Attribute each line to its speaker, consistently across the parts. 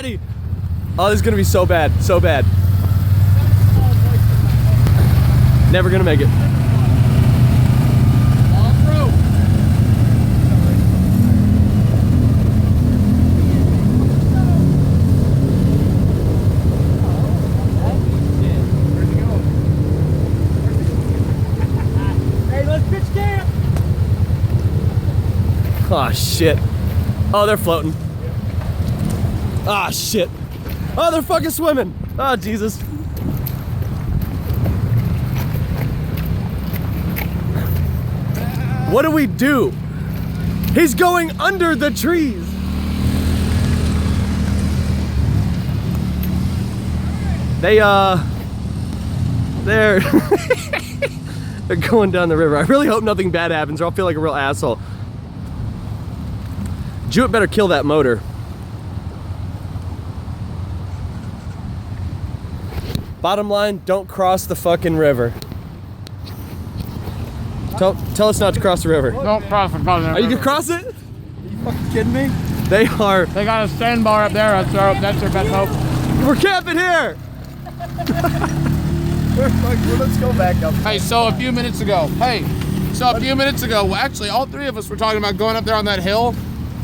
Speaker 1: already. Oh, this is gonna be so bad, so bad. Never gonna make it. Oh shit. Oh, they're floating. Ah shit. Oh, they're fucking swimming. Oh, Jesus. What do we do? He's going under the trees. They're they're going down the river. I really hope nothing bad happens or I'll feel like a real asshole. Jewett better kill that motor. Bottom line, don't cross the fucking river. Tell us not to cross the river.
Speaker 2: Don't cross the river.
Speaker 1: Are you gonna cross it?
Speaker 3: Are you fucking kidding me?
Speaker 1: They are.
Speaker 2: They got a sandbar up there. That's their best hope.
Speaker 1: We're camping here.
Speaker 3: Let's go back up.
Speaker 2: Hey, so a few minutes ago, well, actually, all three of us were talking about going up there on that hill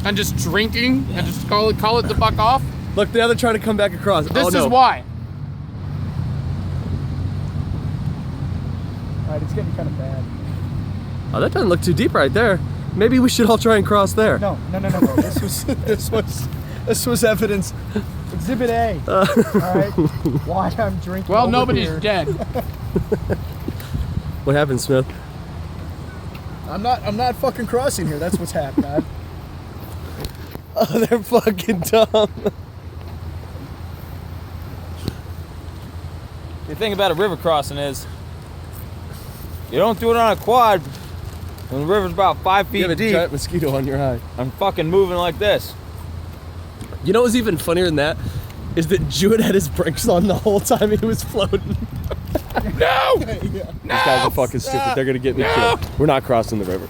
Speaker 2: and just drinking and just call it the fuck off.
Speaker 1: Look, now they're trying to come back across.
Speaker 2: This is why.
Speaker 3: All right, it's getting kind of bad.
Speaker 1: Oh, that doesn't look too deep right there. Maybe we should all try and cross there.
Speaker 3: No. This was evidence. Exhibit A. All right. Why I'm drinking.
Speaker 2: Well,
Speaker 3: over
Speaker 2: nobody's
Speaker 3: here.
Speaker 2: dead.
Speaker 1: What happened, Smith?
Speaker 3: I'm not fucking crossing here. That's what's happened.
Speaker 1: Oh, they're fucking dumb.
Speaker 4: The thing about a river crossing is you don't do it on a quad when the river's about 5 feet
Speaker 1: You have a
Speaker 4: deep.
Speaker 1: giant mosquito on your eye.
Speaker 4: I'm fucking moving like this.
Speaker 1: You know what's even funnier than that? Is that Jewett had his brakes on the whole time he was floating.
Speaker 2: No!
Speaker 1: These guys are fucking stupid. They're gonna get me killed. We're not crossing the river.